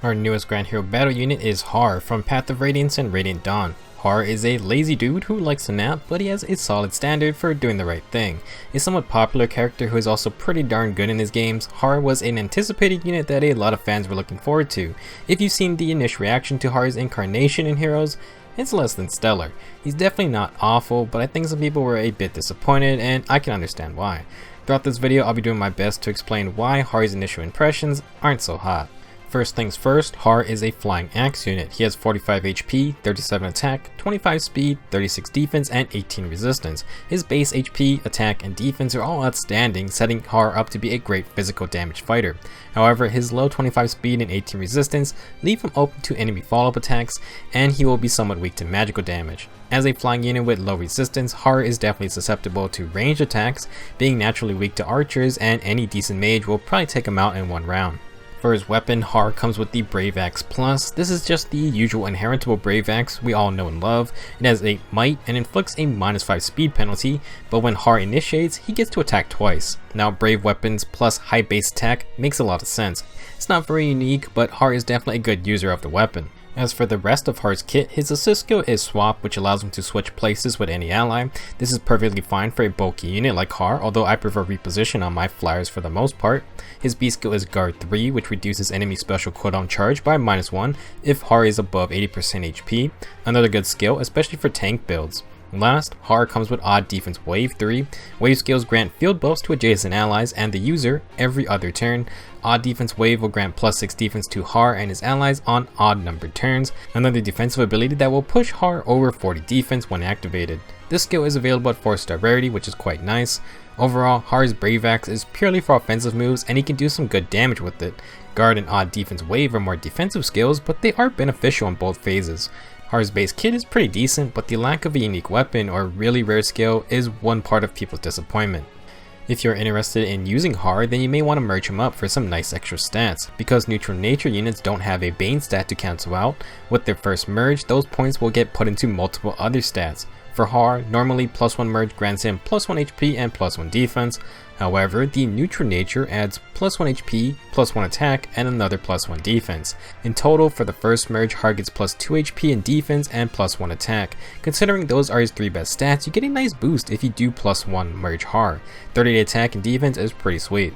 Our newest Grand Hero battle unit is Haar from Path of Radiance and Radiant Dawn. Haar is a lazy dude who likes to nap, but he has a solid standard for doing the right thing. A somewhat popular character who is also pretty darn good in his games, Haar was an anticipated unit that a lot of fans were looking forward to. If you've seen the initial reaction to Haar's incarnation in Heroes, it's less than stellar. He's definitely not awful, but I think some people were a bit disappointed, and I can understand why. Throughout this video, I'll be doing my best to explain why Haar's initial impressions aren't so hot. First things first, Haar is a flying axe unit. He has 45 HP, 37 attack, 25 speed, 36 defense, and 18 resistance. His base HP, attack, and defense are all outstanding, setting Haar up to be a great physical damage fighter. However, his low 25 speed and 18 resistance leave him open to enemy follow-up attacks, and he will be somewhat weak to magical damage. As a flying unit with low resistance, Haar is definitely susceptible to ranged attacks, being naturally weak to archers, and any decent mage will probably take him out in one round. For his weapon, Haar comes with the Brave Axe Plus. This is just the usual inheritable Brave Axe we all know and love. It has 8 might and inflicts a -5 speed penalty, but when Haar initiates, he gets to attack twice. Now, Brave weapons plus high base attack makes a lot of sense. It's not very unique, but Haar is definitely a good user of the weapon. As for the rest of Haar's kit, his assist skill is Swap, which allows him to switch places with any ally. This is perfectly fine for a bulky unit like Haar, although I prefer reposition on my Fliers for the most part. His B skill is Guard 3, which reduces enemy special cooldown charge by -1 if Haar is above 80% HP. Another good skill, especially for tank builds. Last, Haar comes with Odd Defense Wave 3. Wave skills grant field buffs to adjacent allies and the user every other turn. Odd Defense Wave will grant +6 defense to Haar and his allies on odd numbered turns, another defensive ability that will push Haar over 40 defense when activated. This skill is available at 4-star rarity, which is quite nice. Overall, Haar's Brave Axe is purely for offensive moves and he can do some good damage with it. Guard and Odd Defense Wave are more defensive skills, but they are beneficial in both phases. Haar's base kit is pretty decent, but the lack of a unique weapon or really rare skill is one part of people's disappointment. If you're interested in using Haar, then you may want to merge him up for some nice extra stats. Because neutral nature units don't have a Bane stat to cancel out, with their first merge, those points will get put into multiple other stats. For Haar, normally +1 merge grants him +1 HP and +1 defense. However, the neutral nature adds +1 HP, +1 attack, and another +1 defense. In total, for the first merge, Haar gets +2 HP in defense and +1 attack. Considering those are his 3 best stats, you get a nice boost if you do +1 merge Haar. 30 attack and defense is pretty sweet.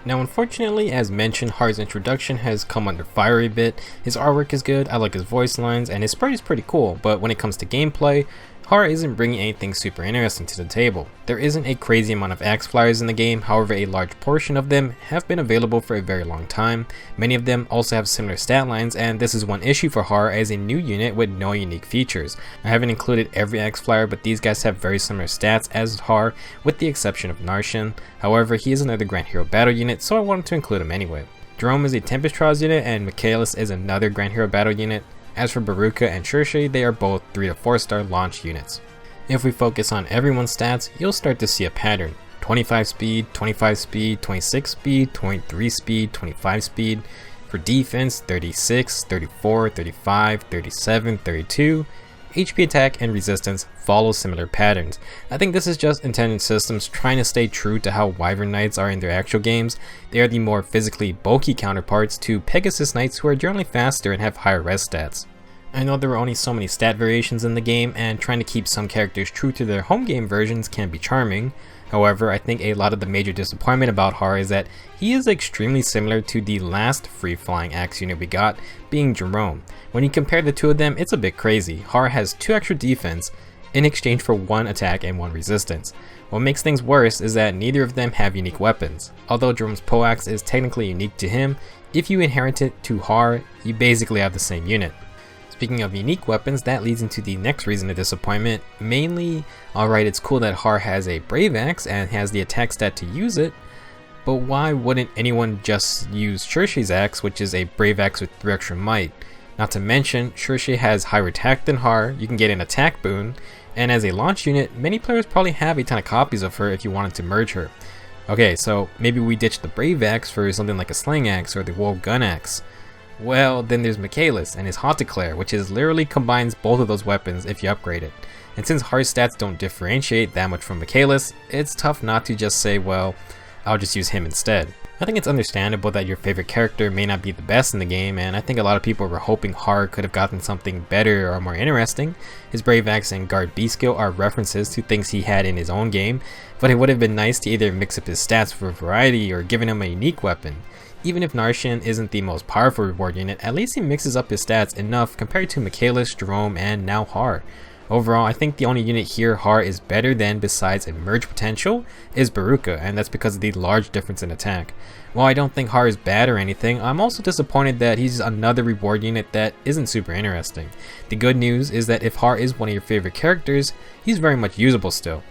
Now, unfortunately, as mentioned, Haar's introduction has come under fire a bit. His artwork is good, I like his voice lines, and his sprite is pretty cool, but when it comes to gameplay, Haar isn't bringing anything super interesting to the table. There isn't a crazy amount of axe flyers in the game, however a large portion of them have been available for a very long time. Many of them also have similar stat lines, and this is one issue for Haar as a new unit with no unique features. I haven't included every axe flyer, but these guys have very similar stats as Haar, with the exception of Narshan. However, he is another Grand Hero battle unit, so I wanted to include him anyway. Jerome is a Tempest Trials unit, and Michaelis is another Grand Hero battle unit. As for Baruka and Shirshi, they are both 3 to 4 star launch units. If we focus on everyone's stats, you'll start to see a pattern. 25 speed, 25 speed, 26 speed, 23 speed, 25 speed. For defense, 36, 34, 35, 37, 32. HP attack and resistance follow similar patterns. I think this is just Intelligent Systems trying to stay true to how Wyvern Knights are in their actual games. They are the more physically bulky counterparts to Pegasus Knights, who are generally faster and have higher res stats. I know there are only so many stat variations in the game, and trying to keep some characters true to their home game versions can be charming. However, I think a lot of the major disappointment about Haar is that he is extremely similar to the last free flying axe unit we got, being Jerome. When you compare the two of them, it's a bit crazy. Haar has 2 extra defense in exchange for 1 attack and 1 resistance. What makes things worse is that neither of them have unique weapons. Although Jerome's poleaxe is technically unique to him, if you inherit it to Haar, you basically have the same unit. Speaking of unique weapons, that leads into the next reason of disappointment. Mainly, alright, it's cool that Haar has a Brave Axe and has the attack stat to use it, but why wouldn't anyone just use Shirshi's axe, which is a Brave Axe with 3 extra might? Not to mention, Shirshi has higher attack than Haar, you can get an attack boon, and as a launch unit, many players probably have a ton of copies of her if you wanted to merge her. Okay, so maybe we ditch the Brave Axe for something like a Sling Axe or the Wolf Gun Axe. Well, then there's Michaelis and his Hauteclair, which is literally combines both of those weapons if you upgrade it. And since Haar's stats don't differentiate that much from Michaelis, it's tough not to just say, well, I'll just use him instead. I think it's understandable that your favorite character may not be the best in the game, and I think a lot of people were hoping Haar could have gotten something better or more interesting. His Brave Axe and Guard B skill are references to things he had in his own game, but it would have been nice to either mix up his stats for variety or giving him a unique weapon. Even if Narshan isn't the most powerful reward unit, at least he mixes up his stats enough compared to Michaelis, Jerome, and now Haar. Overall, I think the only unit here Haar is better than besides emerge potential is Baruka, and that's because of the large difference in attack. While I don't think Haar is bad or anything, I'm also disappointed that he's another reward unit that isn't super interesting. The good news is that if Haar is one of your favorite characters, he's very much usable still.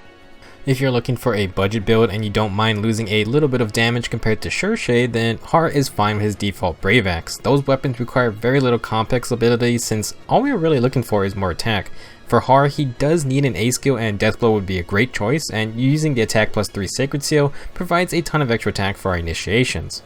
If you're looking for a budget build and you don't mind losing a little bit of damage compared to Shade, then Haar is fine with his default Brave Axe. Those weapons require very little complex ability since all we are really looking for is more attack. For Haar, he does need an A skill and Deathblow would be a great choice, and using the attack plus 3 Sacred Seal provides a ton of extra attack for our initiations.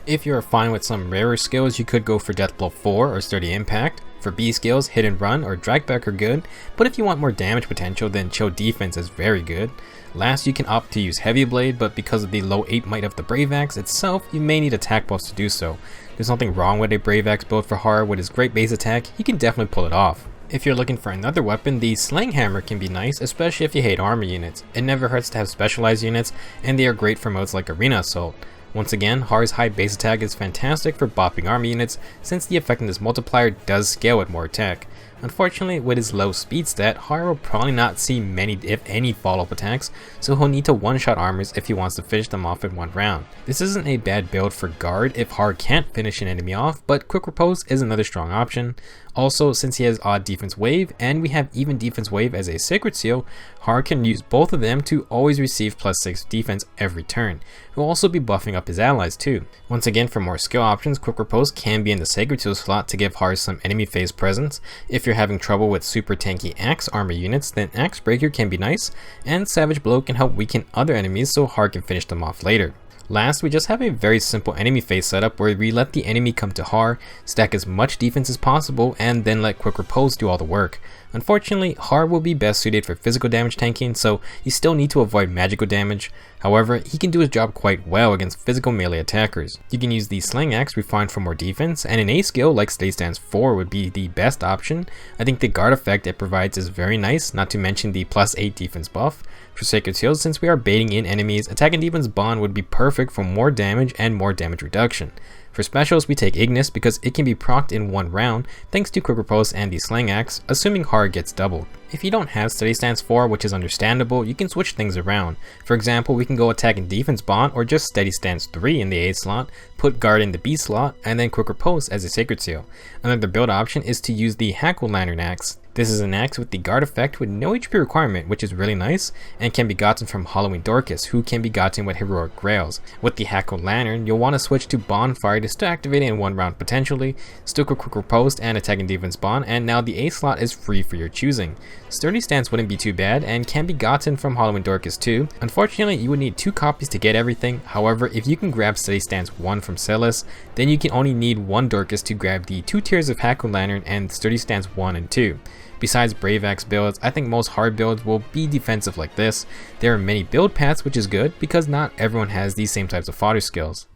If you're fine with some rarer skills, you could go for Deathblow 4 or Sturdy Impact. For B skills, Hit and Run or Drag Back are good, but if you want more damage potential, then Chill Defense is very good. Last, you can opt to use Heavy Blade, but because of the low 8 might of the Brave Axe itself, you may need attack buffs to do so. There's nothing wrong with a Brave Axe build for Haar. With his great base attack, he can definitely pull it off. If you're looking for another weapon, the Slang Hammer can be nice, especially if you hate armor units. It never hurts to have specialized units, and they are great for modes like Arena Assault. Once again, Haar's high base attack is fantastic for bopping army units since the effectiveness multiplier does scale with more attack. Unfortunately, with his low speed stat, Haar will probably not see many if any follow-up attacks, so he'll need to one-shot armors if he wants to finish them off in one round. This isn't a bad build for guard if Haar can't finish an enemy off, but Quick Riposte is another strong option. Also, since he has odd defense wave and we have even defense wave as a sacred seal, Haar can use both of them to always receive +6 defense every turn. He'll also be buffing up his allies too. Once again, for more skill options, Quick Riposte can be in the sacred seal slot to give Haar some enemy phase presence. If you're having trouble with super tanky axe armor units, then Axe Breaker can be nice, and Savage Blow can help weaken other enemies so Haar can finish them off later. Last, we just have a very simple enemy phase setup where we let the enemy come to Haar, stack as much defense as possible, and then let Quick Riposte do all the work. Unfortunately, Haar will be best suited for physical damage tanking, so you still need to avoid magical damage. However, he can do his job quite well against physical melee attackers. You can use the Slang Axe refined for more defense, and an A skill like Steady Stance 4 would be the best option. I think the guard effect it provides is very nice, not to mention the +8 defense buff. For Sacred Seals, since we are baiting in enemies, Attack and Defense Bond would be perfect for more damage and more damage reduction. For specials, we take Ignis because it can be procced in one round thanks to Quick Riposte and the Slang Axe, assuming Haar gets doubled. If you don't have Steady Stance 4, which is understandable, you can switch things around. For example, we can go Attack and Defense Bond or just Steady Stance 3 in the A slot, put Guard in the B slot, and then Quick Riposte as a Sacred Seal. Another build option is to use the Hackle Lantern Axe. This is an axe with the guard effect with no HP requirement, which is really nice, and can be gotten from Halloween Dorcas, who can be gotten with Heroic Grails. With the Hackle Lantern, you'll want to switch to Bonfire to still activate it in one round potentially, still Quick Riposte and Attack and Defense Bond, and now the A slot is free for your choosing. Sturdy Stance wouldn't be too bad, and can be gotten from Halloween Dorcas too. Unfortunately, you would need 2 copies to get everything. However, if you can grab Steady Stance 1 from Celis, then you can only need 1 Dorcas to grab the 2 tiers of Hackle Lantern and Sturdy Stance 1 and 2. Besides Brave Axe builds, I think most hard builds will be defensive like this. There are many build paths, which is good because not everyone has these same types of fodder skills.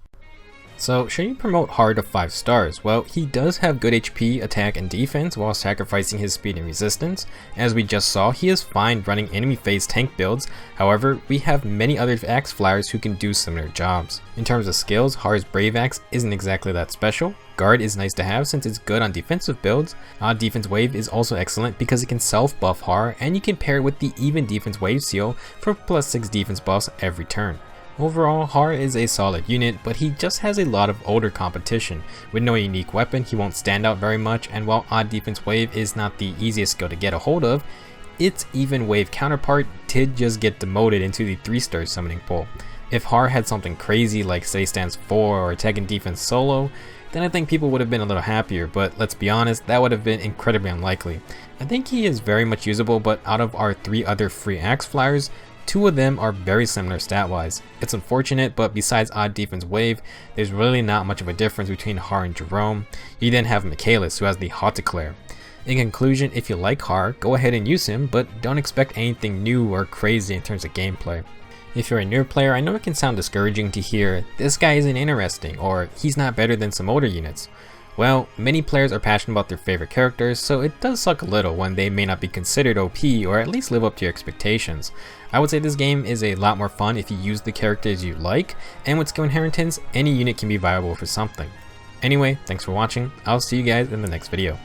So should you promote Haar to 5 stars? Well, he does have good HP, attack, and defense while sacrificing his speed and resistance. As we just saw, he is fine running enemy phase tank builds. However, we have many other axe flyers who can do similar jobs. In terms of skills, Haar's Brave Axe isn't exactly that special. Guard is nice to have since it's good on defensive builds. Odd Defense Wave is also excellent because it can self-buff Haar, and you can pair it with the Even Defense Wave seal for +6 defense buffs every turn. Overall, Haar is a solid unit, but he just has a lot of older competition. With no unique weapon, he won't stand out very much, and while Odd Defense Wave is not the easiest skill to get a hold of, its Even Wave counterpart did just get demoted into the 3-star summoning pool. If Haar had something crazy like Steady Stance 4 or Attack and Defense Solo, then I think people would have been a little happier, but let's be honest, that would have been incredibly unlikely. I think he is very much usable, but out of our 3 other free axe flyers, 2 of them are very similar stat-wise. It's unfortunate, but besides Odd Defense Wave, there's really not much of a difference between Haar and Jerome. You then have Michaelis, who has the Hot Declare. In conclusion, if you like Haar, go ahead and use him, but don't expect anything new or crazy in terms of gameplay. If you're a new player, I know it can sound discouraging to hear, this guy isn't interesting, or he's not better than some older units. Well, many players are passionate about their favorite characters, so it does suck a little when they may not be considered OP or at least live up to your expectations. I would say this game is a lot more fun if you use the characters you like, and with skill inheritance, any unit can be viable for something. Anyway, thanks for watching, I'll see you guys in the next video.